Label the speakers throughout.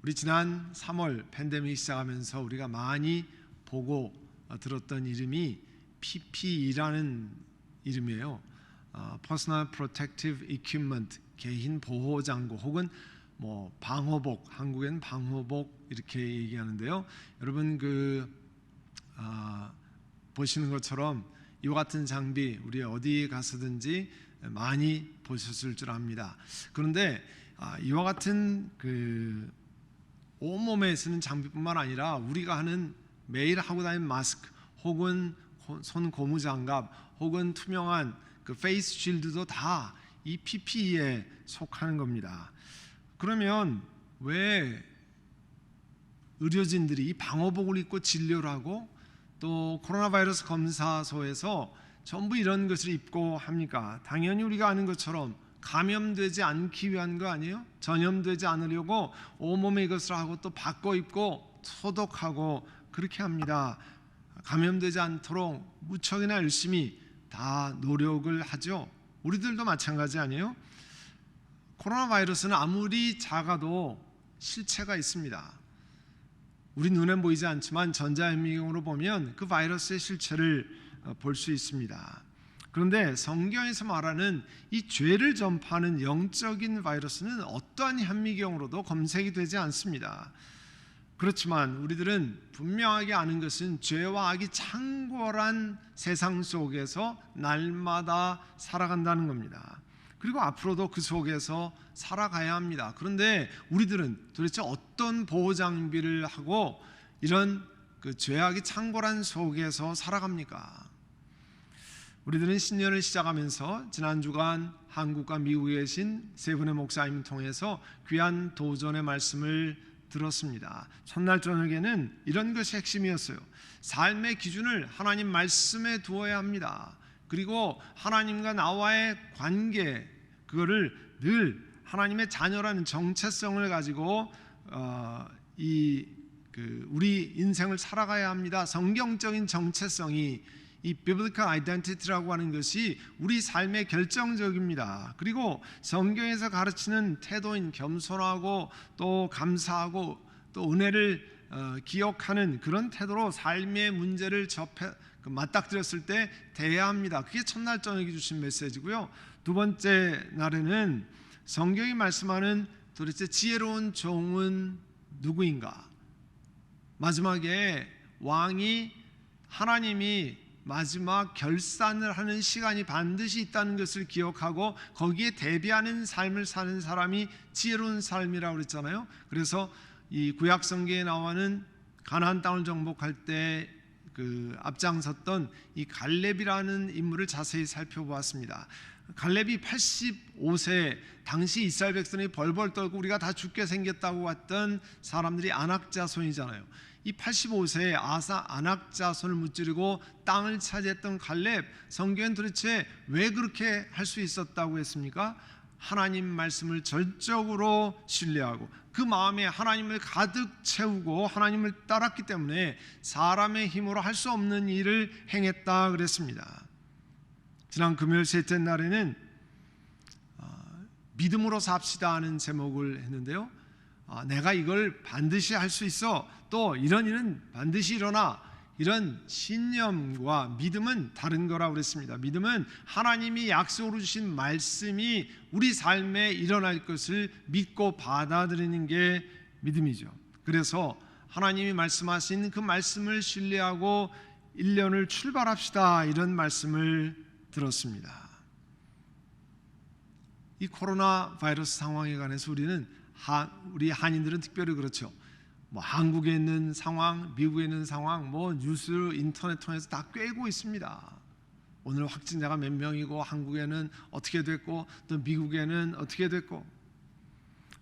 Speaker 1: 우리 지난 3월 팬데믹 시작하면서 우리가 많이 보고 들었던 이름이 PPE라는 이름이에요. Personal Protective Equipment, 개인 보호 장구 혹은 뭐 방호복, 한국엔 방호복 이렇게 얘기하는데요. 여러분 보시는 것처럼 이와 같은 장비 우리 어디 가서든지 많이 보셨을 줄 압니다. 그런데 이와 같은 온몸에 쓰는 장비뿐만 아니라 우리가 하는 매일 하고 다니는 마스크 혹은 손 고무 장갑 혹은 투명한 페이스 쉴드도 다 이 PPE에 속하는 겁니다. 그러면 왜 의료진들이 이 방호복을 입고 진료를 하고 또 코로나 바이러스 검사소에서 전부 이런 것을 입고 합니까? 당연히 우리가 아는 것처럼 감염되지 않기 위한 거 아니에요? 전염되지 않으려고 온몸에 이것을 하고 또 바꿔 입고 소독하고 그렇게 합니다. 감염되지 않도록 무척이나 열심히 다 노력을 하죠. 우리들도 마찬가지 아니에요? 코로나 바이러스는 아무리 작아도 실체가 있습니다. 우리 눈에 보이지 않지만 전자현미경으로 보면 그 바이러스의 실체를 볼 수 있습니다. 그런데 성경에서 말하는 이 죄를 전파하는 영적인 바이러스는 어떠한 현미경으로도 검색이 되지 않습니다. 그렇지만 우리들은 분명하게 아는 것은 죄와 악이 창궐한 세상 속에서 날마다 살아간다는 겁니다. 그리고 앞으로도 그 속에서 살아가야 합니다. 그런데 우리들은 도대체 어떤 보호 장비를 하고 이런 죄악이 창궐한 속에서 살아갑니까? 우리들은 신년을 시작하면서 지난 주간 한국과 미국에 계신 세 분의 목사님 통해서 귀한 도전의 말씀을 들었습니다. 첫날 저녁에는 이런 것이 핵심이었어요. 삶의 기준을 하나님 말씀에 두어야 합니다. 그리고 하나님과 나와의 관계, 그거를 늘 하나님의 자녀라는 정체성을 가지고 우리 인생을 살아가야 합니다. 성경적인 정체성이 이 biblical identity라고 하는 것이 우리 삶의 결정적입니다. 그리고 성경에서 가르치는 태도인 겸손하고 또 감사하고 또 은혜를 기억하는 그런 태도로 삶의 문제를 맞닥뜨렸을 때 대해야 합니다. 그게 첫날 저녁에 주신 메시지고요. 두 번째 날에는 성경이 말씀하는 도대체 지혜로운 종은 누구인가? 마지막에 왕이 하나님이 마지막 결산을 하는 시간이 반드시 있다는 것을 기억하고 거기에 대비하는 삶을 사는 사람이 지혜로운 삶이라고 그랬잖아요. 그래서 이 구약 성경에 나오는 가나안 땅을 정복할 때 앞장섰던 이 갈렙이라는 인물을 자세히 살펴보았습니다. 갈렙이 85세 당시 이스라엘 백성이 벌벌 떨고 우리가 다 죽게 생겼다고 했던 사람들이 안악자손이잖아요. 이 85세의 안악자손을 무찌르고 땅을 차지했던 갈렙, 성경은 도대체 왜 그렇게 할 수 있었다고 했습니까? 하나님 말씀을 절적으로 신뢰하고 그 마음에 하나님을 가득 채우고 하나님을 따랐기 때문에 사람의 힘으로 할 수 없는 일을 행했다 그랬습니다. 지난 금요일 셋째 날에는 믿음으로 삽시다 하는 제목을 했는데요. 내가 이걸 반드시 할 수 있어, 또 이런 일은 반드시 일어나, 이런 신념과 믿음은 다른 거라고 그랬습니다. 믿음은 하나님이 약속으로 주신 말씀이 우리 삶에 일어날 것을 믿고 받아들이는 게 믿음이죠. 그래서 하나님이 말씀하신 그 말씀을 신뢰하고 1년을 출발합시다, 이런 말씀을 들었습니다. 이 코로나 바이러스 상황에 관해서 우리 한인들은 특별히 그렇죠. 한국에 있는 상황, 미국에 있는 상황, 뉴스, 인터넷 통해서 다 꿰고 있습니다. 오늘 확진자가 몇 명이고 한국에는 어떻게 됐고 또 미국에는 어떻게 됐고.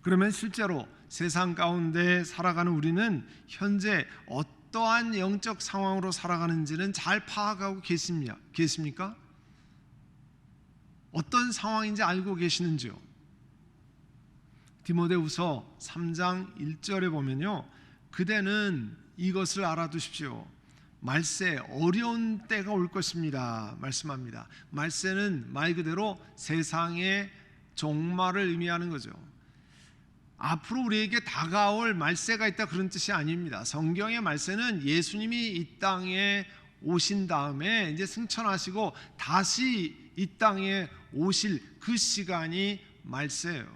Speaker 1: 그러면 실제로 세상 가운데 살아가는 우리는 현재 어떠한 영적 상황으로 살아가는지는 잘 파악하고 계십니까? 어떤 상황인지 알고 계시는지요? 디모데후서 3장 1절에 보면요, 그대는 이것을 알아두십시오. 말세 어려운 때가 올 것입니다 말씀합니다. 말세는 말 그대로 세상의 종말을 의미하는 거죠. 앞으로 우리에게 다가올 말세가 있다 그런 뜻이 아닙니다. 성경의 말세는 예수님이 이 땅에 오신 다음에 이제 승천하시고 다시 이 땅에 오실 그 시간이 말세예요.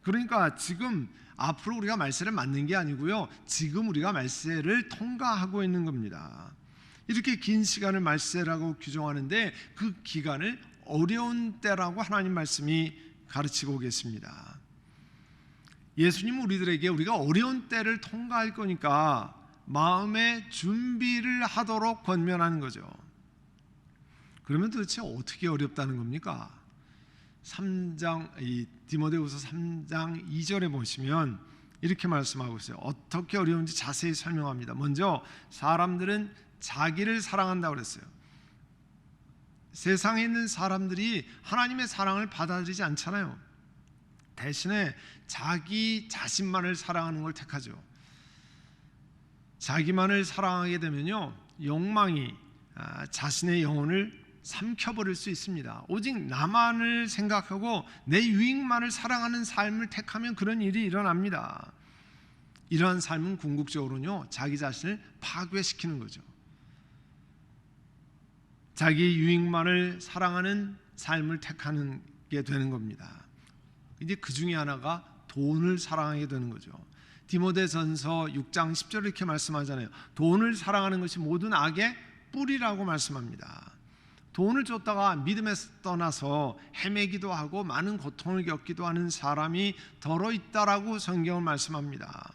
Speaker 1: 그러니까 지금 앞으로 우리가 말세를 맞는 게 아니고요, 지금 우리가 말세를 통과하고 있는 겁니다. 이렇게 긴 시간을 말세라고 규정하는데 그 기간을 어려운 때라고 하나님 말씀이 가르치고 계십니다. 예수님은 우리들에게 우리가 어려운 때를 통과할 거니까 마음의 준비를 하도록 권면하는 거죠. 그러면 도대체 어떻게 어렵다는 겁니까? 3장 이 디모데후서 3장 2절에 보시면 이렇게 말씀하고 있어요. 어떻게 어려운지 자세히 설명합니다. 먼저 사람들은 자기를 사랑한다고 그랬어요. 세상에 있는 사람들이 하나님의 사랑을 받아들이지 않잖아요. 대신에 자기 자신만을 사랑하는 걸 택하죠. 자기만을 사랑하게 되면요, 욕망이 자신의 영혼을 삼켜버릴 수 있습니다. 오직 나만을 생각하고 내 유익만을 사랑하는 삶을 택하면 그런 일이 일어납니다. 이러한 삶은 궁극적으로는요, 자기 자신을 파괴시키는 거죠. 자기 유익만을 사랑하는 삶을 택하는 게 되는 겁니다. 이제 그 중에 하나가 돈을 사랑하게 되는 거죠. 디모데전서 6장 10절 이렇게 말씀하잖아요. 돈을 사랑하는 것이 모든 악의 뿌리라고 말씀합니다. 돈을 쫓다가 믿음에서 떠나서 헤매기도 하고 많은 고통을 겪기도 하는 사람이 더러 있다라고 성경은 말씀합니다.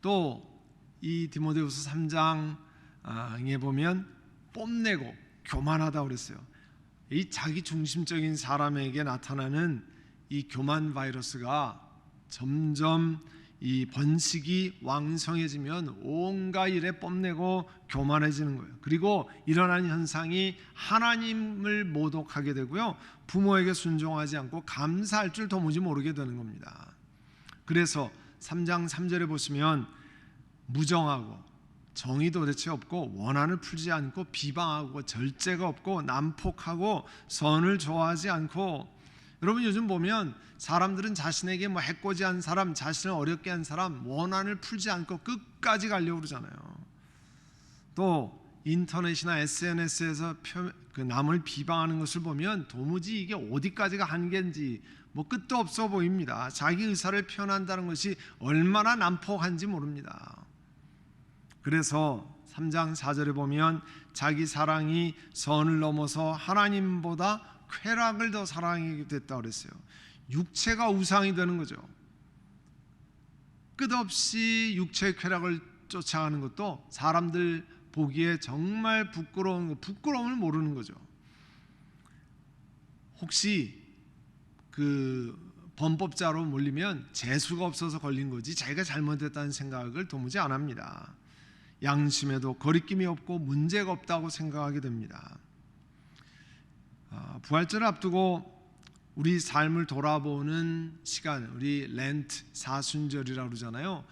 Speaker 1: 또 이 디모데후서 3장에 보면 뽐내고 교만하다고 그랬어요. 이 자기 중심적인 사람에게 나타나는 이 교만 바이러스가 점점 이 번식이 왕성해지면 온갖 일에 뽐내고 교만해지는 거예요. 그리고 일어나는 현상이 하나님을 모독하게 되고요, 부모에게 순종하지 않고 감사할 줄 도무지 모르게 되는 겁니다. 그래서 3장 3절에 보시면 무정하고 정의도 도대체 없고 원한을 풀지 않고 비방하고 절제가 없고 난폭하고 선을 좋아하지 않고, 여러분 요즘 보면 사람들은 자신에게 뭐 해코지한 사람, 자신을 어렵게 한 사람 원한을 풀지 않고 끝까지 가려고 그러잖아요. 또 인터넷이나 SNS에서 남을 비방하는 것을 보면 도무지 이게 어디까지가 한계인지 뭐 끝도 없어 보입니다. 자기 의사를 표현한다는 것이 얼마나 난폭한지 모릅니다. 그래서 3장 4절에 보면 자기 사랑이 선을 넘어서 하나님보다 쾌락을 더 사랑하게 됐다고 그랬어요. 육체가 우상이 되는 거죠. 끝없이 육체의 쾌락을 쫓아가는 것도 사람들 보기에 정말 부끄러움을 모르는 거죠. 혹시 그 범법자로 몰리면 재수가 없어서 걸린 거지 자기가 잘못했다는 생각을 도무지 안 합니다. 양심에도 거리낌이 없고 문제가 없다고 생각하게 됩니다. 부활절을 앞두고 우리 삶을 돌아보는 시간, 우리 렌트 사순절이라고 그러잖아요.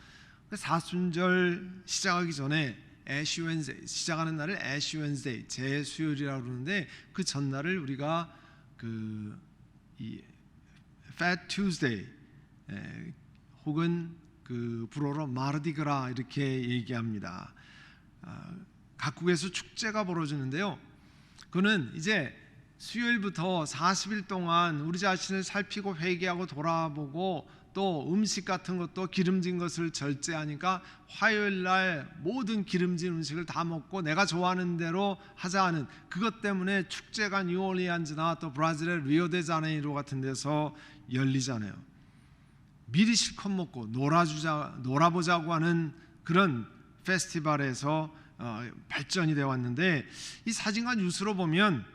Speaker 1: 사순절 시작하기 전에 애쉬 웬스데이, 시작하는 날을 애쉬 웬스데이, 재수요일이라고 그러는데 그 전날을 우리가 이 Fat Tuesday 혹은 그 불어로 마르디그라 이렇게 얘기합니다. 각국에서 축제가 벌어지는데요. 그는 이제 수요일부터 40일 동안 우리 자신을 살피고 회개하고 돌아보고 또 음식 같은 것도 기름진 것을 절제하니까 화요일 날 모든 기름진 음식을 다 먹고 내가 좋아하는 대로 하자 하는, 그것 때문에 축제가 뉴올리안즈나 또 브라질의 리오데자네이루 같은 데서 열리잖아요. 미리 실컷 먹고 놀아보자고 하는 그런 페스티벌에서 발전이 되어 왔는데, 이 사진과 뉴스로 보면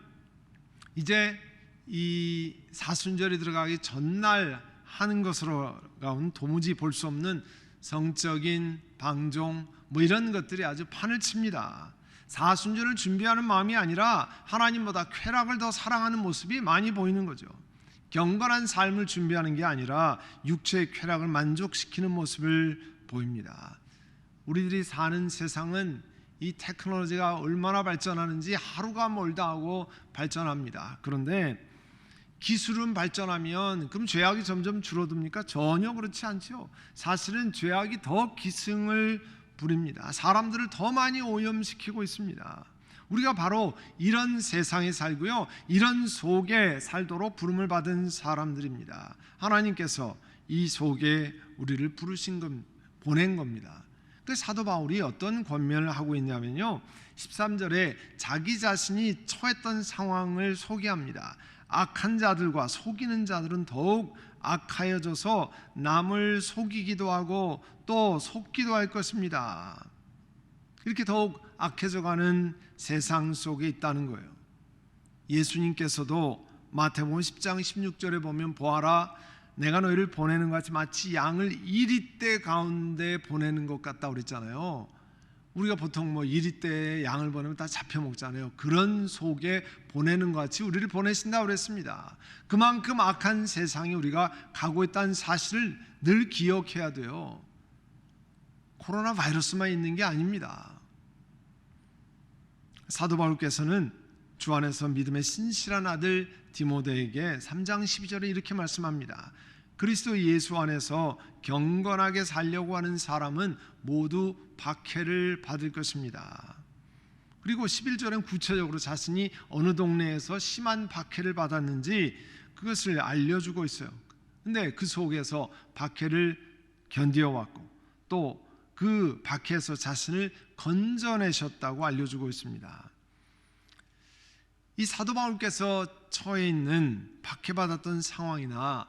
Speaker 1: 이제 이 사순절이 들어가기 전날 하는 것으로는 도무지 볼 수 없는 성적인 방종 뭐 이런 것들이 아주 판을 칩니다. 사순절을 준비하는 마음이 아니라 하나님보다 쾌락을 더 사랑하는 모습이 많이 보이는 거죠. 경건한 삶을 준비하는 게 아니라 육체의 쾌락을 만족시키는 모습을 보입니다. 우리들이 사는 세상은 이 테크놀로지가 얼마나 발전하는지 하루가 멀다 하고 발전합니다. 그런데 기술은 발전하면 그럼 죄악이 점점 줄어듭니까? 전혀 그렇지 않죠. 사실은 죄악이 더 기승을 부립니다. 사람들을 더 많이 오염시키고 있습니다. 우리가 바로 이런 세상에 살고요, 이런 속에 살도록 부름을 받은 사람들입니다. 하나님께서 이 속에 우리를 보낸 겁니다. 그 사도 바울이 어떤 권면을 하고 있냐면요, 13절에 자기 자신이 처했던 상황을 소개합니다. 악한 자들과 속이는 자들은 더욱 악하여져서 남을 속이기도 하고 또 속기도 할 것입니다. 이렇게 더욱 악해져가는 세상 속에 있다는 거예요. 예수님께서도 마태복음 10장 16절에 보면 보아라, 내가 너희를 보내는 것 같이 마치 양을 이리떼 가운데 보내는 것 같다 그랬잖아요. 우리가 보통 이리떼에 양을 보내면 다 잡혀 먹잖아요. 그런 속에 보내는 것 같이 우리를 보내신다 그랬습니다. 그만큼 악한 세상에 우리가 가고 있다는 사실을 늘 기억해야 돼요. 코로나 바이러스만 있는 게 아닙니다. 사도 바울께서는 주 안에서 믿음의 신실한 아들 디모데에게 3장 12절에 이렇게 말씀합니다. 그리스도 예수 안에서 경건하게 살려고 하는 사람은 모두 박해를 받을 것입니다. 그리고 11절엔 구체적으로 자신이 어느 동네에서 심한 박해를 받았는지 그것을 알려주고 있어요. 근데 그 속에서 박해를 견디어왔고 또 그 박해에서 자신을 건져내셨다고 알려주고 있습니다. 이 사도 바울께서 처해 있는 박해받았던 상황이나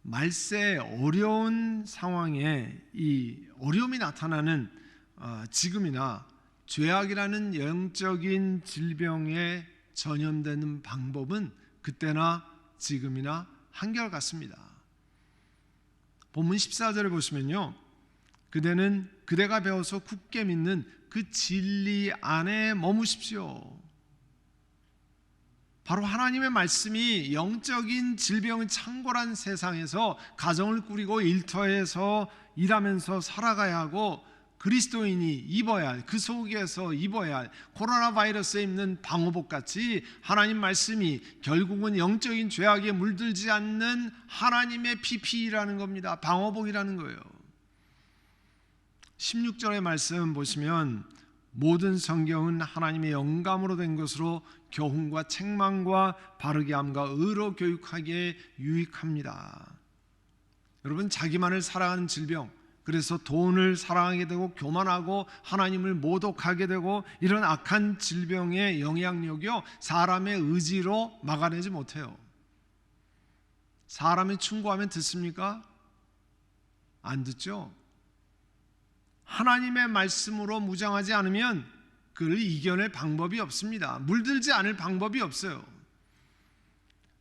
Speaker 1: 말세 어려운 상황에 이 어려움이 나타나는 지금이나 죄악이라는 영적인 질병에 전염되는 방법은 그때나 지금이나 한결같습니다. 본문 14절에 보시면요, 그대가 배워서 굳게 믿는 그 진리 안에 머무십시오. 바로 하나님의 말씀이 영적인 질병을 창궐한 세상에서 가정을 꾸리고 일터에서 일하면서 살아가야 하고 그리스도인이 입어야 할, 그 속에서 입어야 할 코로나 바이러스에 입는 방호복 같이 하나님 말씀이 결국은 영적인 죄악에 물들지 않는 하나님의 PPE라는 겁니다. 방호복이라는 거예요. 16절의 말씀 보시면 모든 성경은 하나님의 영감으로 된 것으로 교훈과 책망과 바르게 함과 의로 교육하기에 유익합니다. 여러분, 자기만을 사랑하는 질병, 그래서 돈을 사랑하게 되고 교만하고 하나님을 모독하게 되고 이런 악한 질병의 영향력이요, 사람의 의지로 막아내지 못해요. 사람이 충고하면 듣습니까? 안 듣죠. 하나님의 말씀으로 무장하지 않으면 그를 이겨낼 방법이 없습니다. 물들지 않을 방법이 없어요.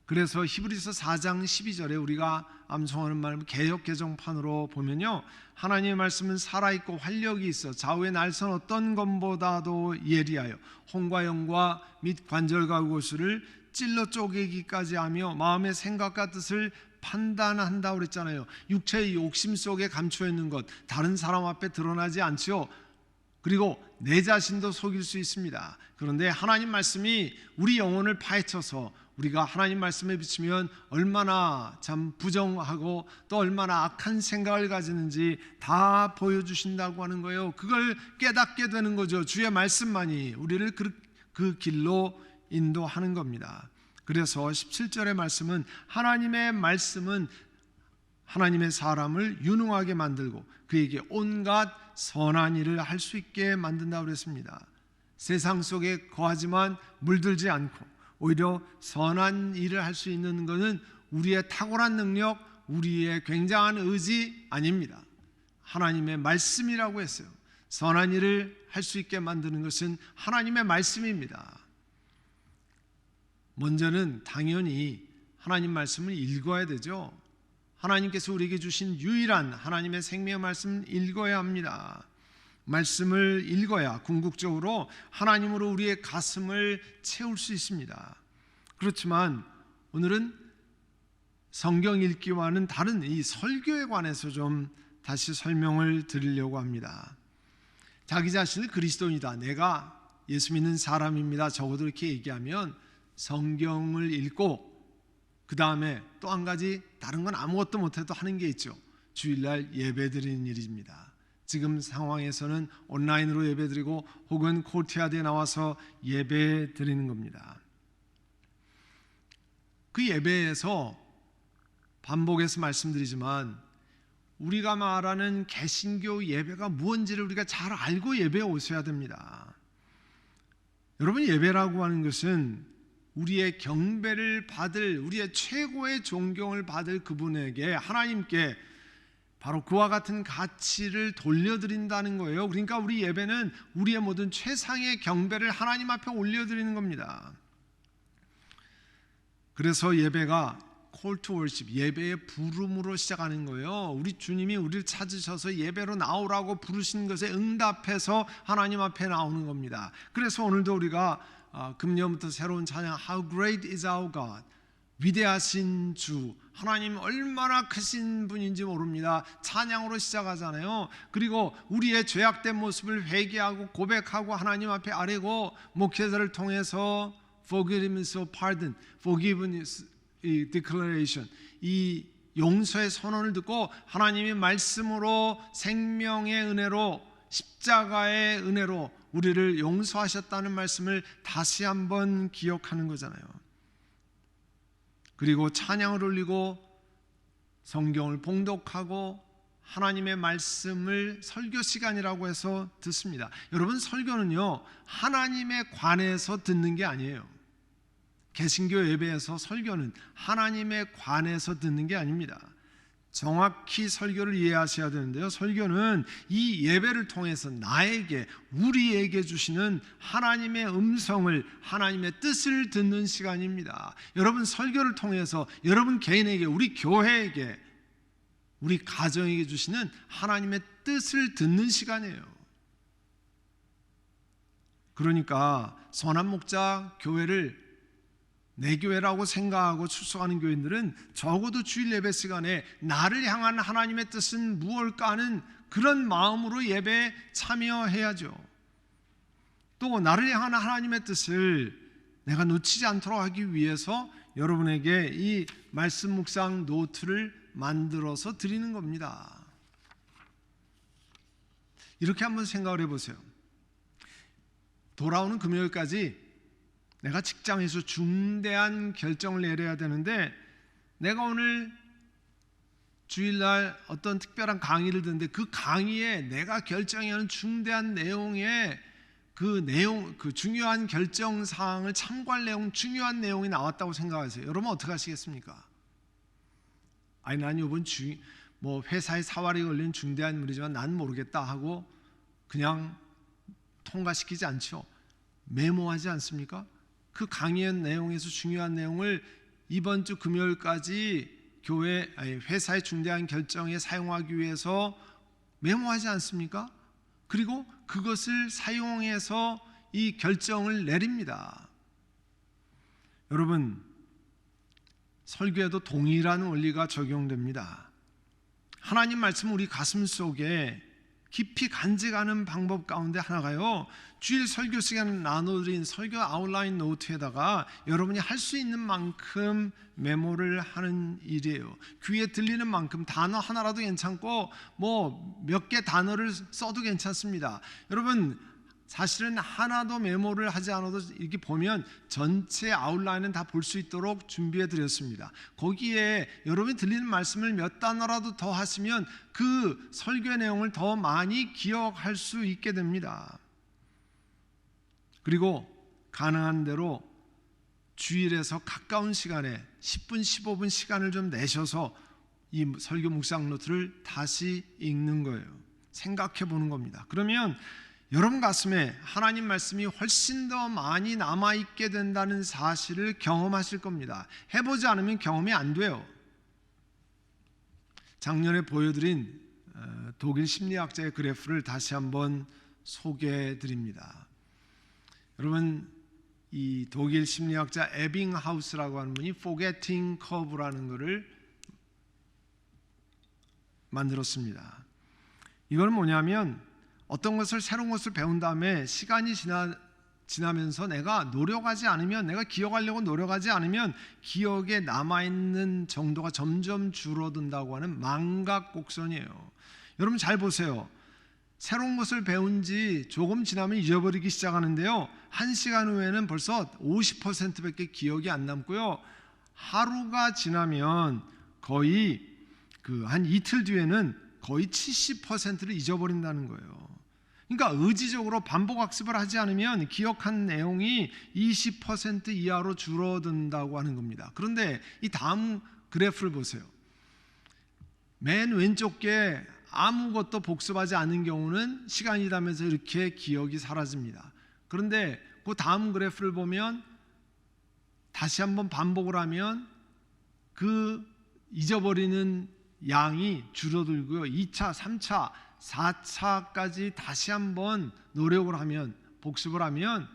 Speaker 1: 그래서 히브리서 4장 12절에 우리가 암송하는 말씀 개역 개정판으로 보면요, 하나님의 말씀은 살아있고 활력이 있어 좌우의 날선 어떤 것보다도 예리하여 혼과 영과 및 관절과 고수를 찔러 쪼개기까지 하며 마음의 생각과 뜻을 판단한다 그랬잖아요. 육체의 욕심 속에 감춰 있는 것 다른 사람 앞에 드러나지 않지요. 그리고 내 자신도 속일 수 있습니다. 그런데 하나님 말씀이 우리 영혼을 파헤쳐서 우리가 하나님 말씀에 비치면 얼마나 참 부정하고 또 얼마나 악한 생각을 가지는지 다 보여주신다고 하는 거예요. 그걸 깨닫게 되는 거죠. 주의 말씀만이 우리를 그 길로 인도하는 겁니다. 그래서 17절의 말씀은 하나님의 말씀은 하나님의 사람을 유능하게 만들고 그에게 온갖 선한 일을 할 수 있게 만든다고 그랬습니다. 세상 속에 거하지만 물들지 않고 오히려 선한 일을 할 수 있는 것은 우리의 탁월한 능력, 우리의 굉장한 의지 아닙니다. 하나님의 말씀이라고 했어요. 선한 일을 할 수 있게 만드는 것은 하나님의 말씀입니다. 먼저는 당연히 하나님 말씀을 읽어야 되죠. 하나님께서 우리에게 주신 유일한 하나님의 생명의 말씀을 읽어야 합니다. 말씀을 읽어야 궁극적으로 하나님으로 우리의 가슴을 채울 수 있습니다. 그렇지만 오늘은 성경 읽기와는 다른 이 설교에 관해서 좀 다시 설명을 드리려고 합니다. 자기 자신을 그리스도인이다, 내가 예수 믿는 사람입니다, 적어도 이렇게 얘기하면 성경을 읽고 그 다음에 또 한 가지 다른 건 아무것도 못해도 하는 게 있죠. 주일날 예배 드리는 일입니다. 지금 상황에서는 온라인으로 예배 드리고 혹은 코트야드에 나와서 예배 드리는 겁니다. 그 예배에서 반복해서 말씀드리지만 우리가 말하는 개신교 예배가 무엇인지를 우리가 잘 알고 예배에 오셔야 됩니다. 여러분, 예배라고 하는 것은 우리의 경배를 받을, 우리의 최고의 존경을 받을 그분에게, 하나님께 바로 그와 같은 가치를 돌려드린다는 거예요. 그러니까 우리 예배는 우리의 모든 최상의 경배를 하나님 앞에 올려드리는 겁니다. 그래서 예배가 call to worship, 예배의 부름으로 시작하는 거예요. 우리 주님이 우리를 찾으셔서 예배로 나오라고 부르신 것에 응답해서 하나님 앞에 나오는 겁니다. 그래서 오늘도 우리가 금년부터 새로운 찬양 How great is our God, 위대하신 주, 하나님 얼마나 크신 분인지 모릅니다. 찬양으로 시작하잖아요. 그리고 우리의 죄악된 모습을 회개하고 고백하고 하나님 앞에 아뢰고 목회자를 통해서 forgiveness of pardon, forgiveness declaration, 이 용서의 선언을 듣고 하나님의 말씀으로 생명의 은혜로 십자가의 은혜로 우리를 용서하셨다는 말씀을 다시 한번 기억하는 거잖아요. 그리고 찬양을 올리고 성경을 봉독하고 하나님의 말씀을 설교 시간이라고 해서 듣습니다. 여러분, 설교는요 하나님에 관해서 듣는 게 아니에요. 개신교 예배에서 설교는 하나님에 관해서 듣는 게 아닙니다. 정확히 설교를 이해하셔야 되는데요, 설교는 이 예배를 통해서 나에게, 우리에게 주시는 하나님의 음성을, 하나님의 뜻을 듣는 시간입니다. 여러분, 설교를 통해서 여러분 개인에게, 우리 교회에게, 우리 가정에게 주시는 하나님의 뜻을 듣는 시간이에요. 그러니까 선한 목자 교회를 내 교회라고 생각하고 출석하는 교인들은 적어도 주일 예배 시간에 나를 향한 하나님의 뜻은 무엇일까 하는 그런 마음으로 예배에 참여해야죠. 또 나를 향한 하나님의 뜻을 내가 놓치지 않도록 하기 위해서 여러분에게 이 말씀 묵상 노트를 만들어서 드리는 겁니다. 이렇게 한번 생각을 해보세요. 돌아오는 금요일까지 내가 직장에서 중대한 결정을 내려야 되는데, 내가 오늘 주일날 어떤 특별한 강의를 듣는데 그 강의에 내가 결정해야 하는 중대한 내용에 그 중요한 결정 사항을 참고할 내용, 중요한 내용이 나왔다고 생각하세요. 여러분 어떻게 하시겠습니까? 아니, 난 이번 회사에 사활이 걸린 중대한 일이지만 난 모르겠다 하고 그냥 통과시키지 않죠. 메모하지 않습니까? 그 강의의 내용에서 중요한 내용을 이번 주 금요일까지 회사의 중대한 결정에 사용하기 위해서 메모하지 않습니까? 그리고 그것을 사용해서 이 결정을 내립니다. 여러분, 설교에도 동일한 원리가 적용됩니다. 하나님 말씀 우리 가슴 속에 깊이 간직하는 방법 가운데 하나가요, 주일 설교 시간 나눠드린 설교 아웃라인 노트에다가 여러분이 할 수 있는 만큼 메모를 하는 일이에요. 귀에 들리는 만큼 단어 하나라도 괜찮고 몇 개 단어를 써도 괜찮습니다. 여러분, 사실은 하나도 메모를 하지 않아도 이렇게 보면 전체 아웃라인은 다 볼 수 있도록 준비해 드렸습니다. 거기에 여러분이 들리는 말씀을 몇 단어라도 더 하시면 그 설교의 내용을 더 많이 기억할 수 있게 됩니다. 그리고 가능한 대로 주일에서 가까운 시간에 10분, 15분 시간을 좀 내셔서 이 설교 묵상 노트를 다시 읽는 거예요. 생각해 보는 겁니다. 그러면 여러분 가슴에 하나님 말씀이 훨씬 더 많이 남아있게 된다는 사실을 경험하실 겁니다. 해보지 않으면 경험이 안 돼요. 작년에 보여드린 독일 심리학자의 그래프를 다시 한번 소개해 드립니다. 여러분, 이 독일 심리학자 에빙하우스라고 하는 분이 포게팅 커브라는 것을 만들었습니다. 이건 뭐냐면, 어떤 것을 새로운 것을 배운 다음에 시간이 지나면서 내가 노력하지 않으면, 내가 기억하려고 노력하지 않으면 기억에 남아있는 정도가 점점 줄어든다고 하는 망각곡선이에요. 여러분 잘 보세요. 새로운 것을 배운 지 조금 지나면 잊어버리기 시작하는데요, 1시간 후에는 벌써 50%밖에 기억이 안 남고요, 하루가 지나면 거의 한 이틀 뒤에는 거의 70%를 잊어버린다는 거예요. 그러니까 의지적으로 반복 학습을 하지 않으면 기억한 내용이 20% 이하로 줄어든다고 하는 겁니다. 그런데 이 다음 그래프를 보세요. 맨 왼쪽 게 아무것도 복습하지 않은 경우는 시간이 지나면서 이렇게 기억이 사라집니다. 그런데 그 다음 그래프를 보면 다시 한번 반복을 하면 그 잊어버리는 양이 줄어들고요, 2차, 3차, 4차까지 다시 한번 노력을 하면, 복습을 하면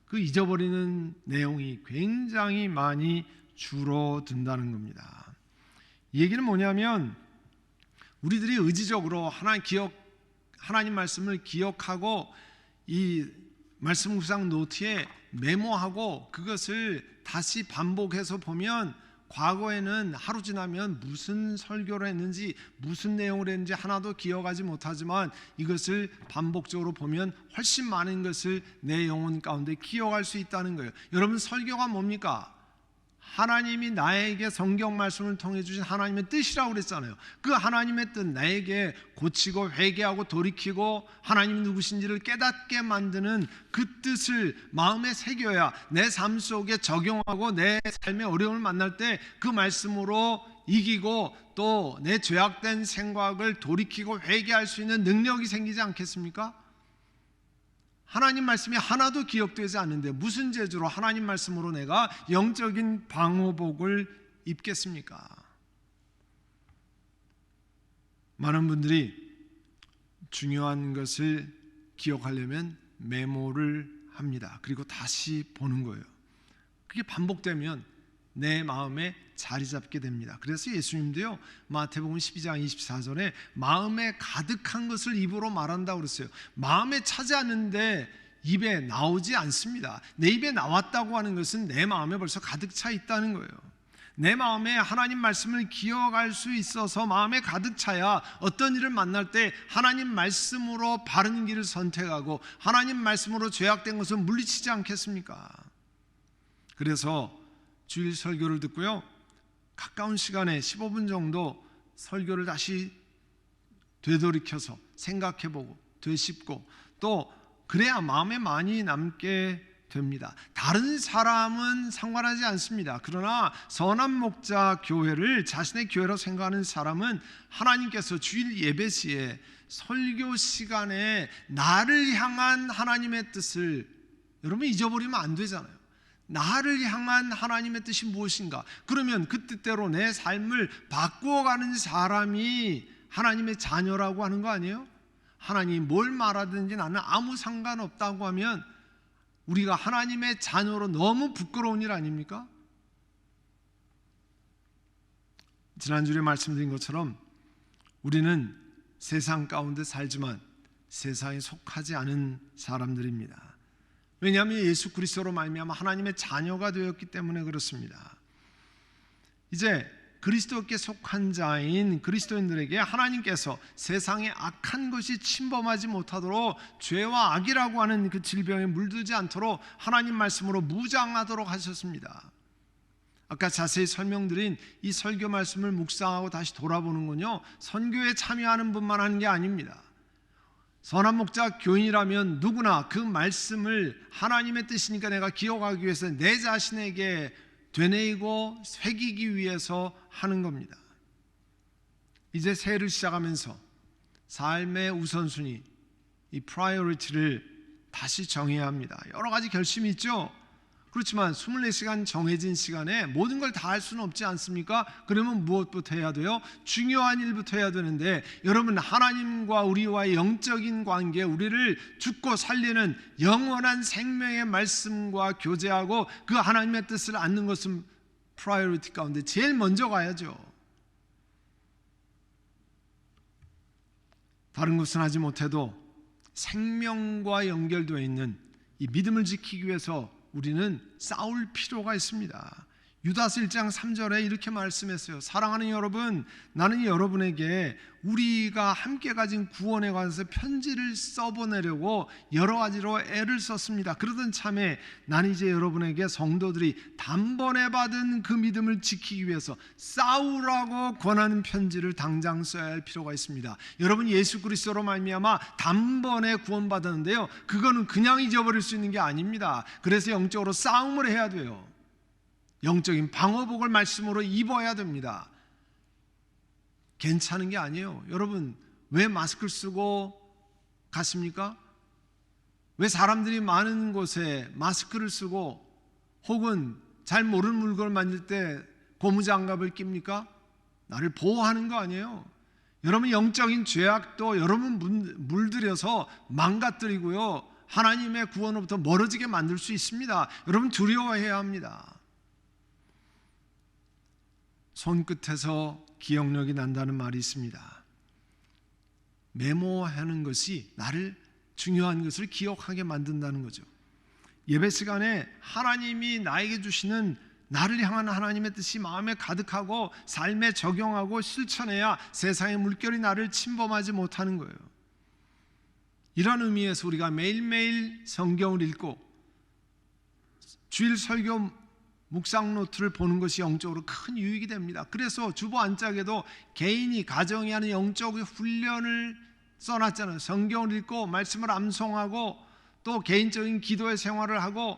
Speaker 1: 그 잊어버리는 내용이 굉장히 많이 줄어든다는 겁니다. 이 얘기는 뭐냐면, 우리들이 의지적으로 하나님 말씀을 기억하고 이 말씀 구상 노트에 메모하고 그것을 다시 반복해서 보면, 과거에는 하루 지나면 무슨 설교를 했는지, 무슨 내용을 했는지 하나도 기억하지 못하지만 이것을 반복적으로 보면 훨씬 많은 것을 내 영혼 가운데 기억할 수 있다는 거예요. 여러분, 설교가 뭡니까? 하나님이 나에게 성경 말씀을 통해 주신 하나님의 뜻이라고 그랬잖아요. 그 하나님의 뜻, 나에게 고치고 회개하고 돌이키고 하나님이 누구신지를 깨닫게 만드는 그 뜻을 마음에 새겨야 내 삶 속에 적용하고 내 삶의 어려움을 만날 때 그 말씀으로 이기고 또 내 죄악된 생각을 돌이키고 회개할 수 있는 능력이 생기지 않겠습니까? 하나님 말씀이 하나도 기억되지 않는데 무슨 재주로 하나님 말씀으로 내가 영적인 방호복을 입겠습니까? 많은 분들이 중요한 것을 기억하려면 메모를 합니다. 그리고 다시 보는 거예요. 그게 반복되면 내 마음에 자리 잡게 됩니다. 그래서 예수님도요, 마태복음 12장 24절에 마음에 가득한 것을 입으로 말한다고 그랬어요. 마음에 차지 않는데 입에 나오지 않습니다. 내 입에 나왔다고 하는 것은 내 마음에 벌써 가득 차 있다는 거예요. 내 마음에 하나님 말씀을 기억할 수 있어서 마음에 가득 차야 어떤 일을 만날 때 하나님 말씀으로 바른 길을 선택하고 하나님 말씀으로 죄악된 것을 물리치지 않겠습니까? 그래서 주일 설교를 듣고요, 가까운 시간에 15분 정도 설교를 다시 되돌이켜서 생각해보고 되짚고 또 그래야 마음에 많이 남게 됩니다. 다른 사람은 상관하지 않습니다. 그러나 선한 목자 교회를 자신의 교회로 생각하는 사람은 하나님께서 주일 예배 시에 설교 시간에 나를 향한 하나님의 뜻을 여러분 잊어버리면 안 되잖아요. 나를 향한 하나님의 뜻이 무엇인가? 그러면 그 뜻대로 내 삶을 바꾸어가는 사람이 하나님의 자녀라고 하는 거 아니에요? 하나님이 뭘 말하든지 나는 아무 상관없다고 하면 우리가 하나님의 자녀로 너무 부끄러운 일 아닙니까? 지난주에 말씀드린 것처럼 우리는 세상 가운데 살지만 세상에 속하지 않은 사람들입니다. 왜냐하면 예수 그리스도로 말미암아 하나님의 자녀가 되었기 때문에 그렇습니다. 이제 그리스도께 속한 자인 그리스도인들에게 하나님께서 세상에 악한 것이 침범하지 못하도록 죄와 악이라고 하는 그 질병에 물들지 않도록 하나님 말씀으로 무장하도록 하셨습니다. 아까 자세히 설명드린 이 설교 말씀을 묵상하고 다시 돌아보는군요, 선교에 참여하는 분만 하는 게 아닙니다. 선한 목자 교인이라면 누구나 그 말씀을 하나님의 뜻이니까 내가 기억하기 위해서 내 자신에게 되뇌이고 새기기 위해서 하는 겁니다. 이제 새해를 시작하면서 삶의 우선순위, 이 프라이어리티를 다시 정해야 합니다. 여러 가지 결심이 있죠. 그렇지만 24시간 정해진 시간에 모든 걸 다 할 수는 없지 않습니까? 그러면 무엇부터 해야 돼요? 중요한 일부터 해야 되는데, 여러분 하나님과 우리와의 영적인 관계, 우리를 죽고 살리는 영원한 생명의 말씀과 교제하고 그 하나님의 뜻을 안는 것은 프라이어리티 가운데 제일 먼저 가야죠. 다른 것은 하지 못해도 생명과 연결되어 있는 이 믿음을 지키기 위해서 우리는 싸울 필요가 있습니다. 유다서 1장 3절에 이렇게 말씀했어요. 사랑하는 여러분, 나는 여러분에게 우리가 함께 가진 구원에 관해서 편지를 써보내려고 여러 가지로 애를 썼습니다. 그러던 참에 나는 이제 여러분에게 성도들이 단번에 받은 그 믿음을 지키기 위해서 싸우라고 권하는 편지를 당장 써야 할 필요가 있습니다. 여러분, 예수 그리스도로 말미암아 단번에 구원받았는데요, 그거는 그냥 잊어버릴 수 있는 게 아닙니다. 그래서 영적으로 싸움을 해야 돼요. 영적인 방어복을 말씀으로 입어야 됩니다. 괜찮은 게 아니에요. 여러분, 왜 마스크를 쓰고 갔습니까? 왜 사람들이 많은 곳에 마스크를 쓰고 혹은 잘 모르는 물건을 만질 때 고무장갑을 낍니까? 나를 보호하는 거 아니에요. 여러분, 영적인 죄악도 여러분 물들여서 망가뜨리고요, 하나님의 구원으로부터 멀어지게 만들 수 있습니다. 여러분, 두려워해야 합니다. 손끝에서 기억력이 난다는 말이 있습니다. 메모하는 것이 나를 중요한 것을 기억하게 만든다는 거죠. 예배 시간에 하나님이 나에게 주시는 나를 향한 하나님의 뜻이 마음에 가득하고 삶에 적용하고 실천해야 세상의 물결이 나를 침범하지 못하는 거예요. 이런 의미에서 우리가 매일매일 성경을 읽고 주일 설교 묵상 노트를 보는 것이 영적으로 큰 유익이 됩니다. 그래서 주보 안짝에도 개인이 가정이 하는 영적 훈련을 써놨잖아요. 성경을 읽고 말씀을 암송하고 또 개인적인 기도의 생활을 하고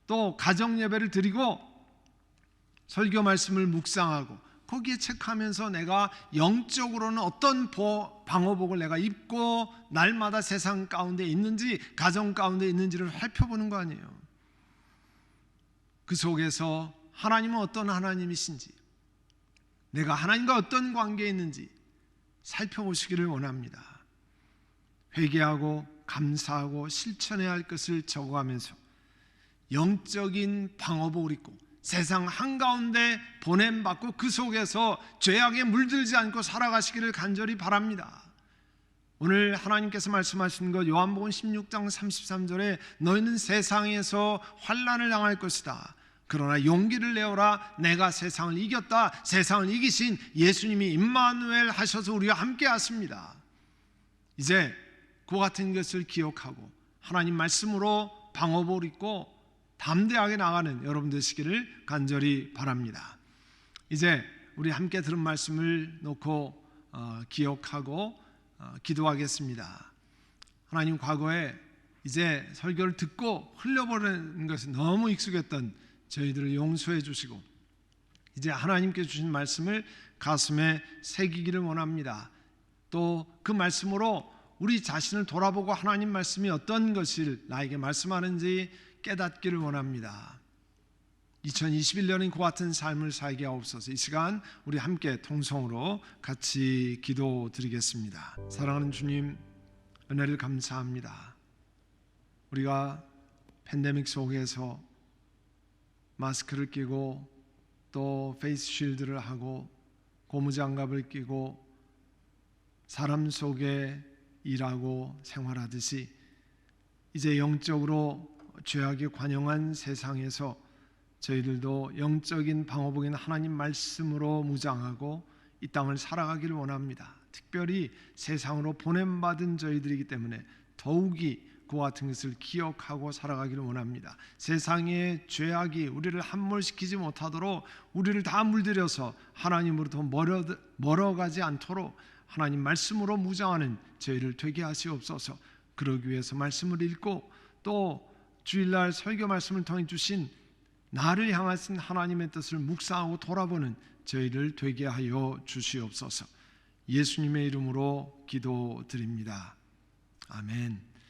Speaker 1: 또 가정 예배를 드리고 설교 말씀을 묵상하고 거기에 체크하면서 내가 영적으로는 어떤 방어복을 내가 입고 날마다 세상 가운데 있는지, 가정 가운데 있는지를 살펴보는 거 아니에요. 그 속에서 하나님은 어떤 하나님이신지, 내가 하나님과 어떤 관계에 있는지 살펴보시기를 원합니다. 회개하고 감사하고 실천해야 할 것을 적어가면서 영적인 방어복을 입고 세상 한가운데 보냄받고 그 속에서 죄악에 물들지 않고 살아가시기를 간절히 바랍니다. 오늘 하나님께서 말씀하신 것 요한복음 16장 33절에 너희는 세상에서 환난을 당할 것이다. 그러나 용기를 내어라. 내가 세상을 이겼다. 세상을 이기신 예수님이 임마누엘 하셔서 우리와 함께 하십니다. 이제 그 같은 것을 기억하고 하나님 말씀으로 방어복을 입고 담대하게 나가는 여러분 되시기를 간절히 바랍니다. 이제 우리 함께 들은 말씀을 놓고 기억하고 기도하겠습니다. 하나님, 과거에 이제 설교를 듣고 흘려버리는 것이 너무 익숙했던 저희들을 용서해 주시고 이제 하나님께 주신 말씀을 가슴에 새기기를 원합니다. 또 그 말씀으로 우리 자신을 돌아보고 하나님 말씀이 어떤 것을 나에게 말씀하는지 깨닫기를 원합니다. 2021년인 그 같은 삶을 살게 하옵소서. 이 시간 우리 함께 통성으로 같이 기도드리겠습니다. 사랑하는 주님, 은혜를 감사합니다. 우리가 팬데믹 속에서 마스크를 끼고 또 페이스 쉴드를 하고 고무장갑을 끼고 사람 속에 일하고 생활하듯이 이제 영적으로 죄악에 관영한 세상에서 저희들도 영적인 방어복인 하나님 말씀으로 무장하고 이 땅을 살아가기를 원합니다. 특별히 세상으로 보냄받은 저희들이기 때문에 더욱이 그와 같은 것을 기억하고 살아가기를 원합니다. 세상의 죄악이 우리를 함몰시키지 못하도록 우리를 다 물들여서 하나님으로부터 멀어가지 않도록 하나님 말씀으로 무장하는 저희를 되게 하시옵소서. 그러기 위해서 말씀을 읽고 또 주일날 설교 말씀을 통해 주신 나를 향하신 하나님의 뜻을 묵상하고 돌아보는 저희를 되게 하여 주시옵소서. 예수님의 이름으로 기도드립니다. 아멘.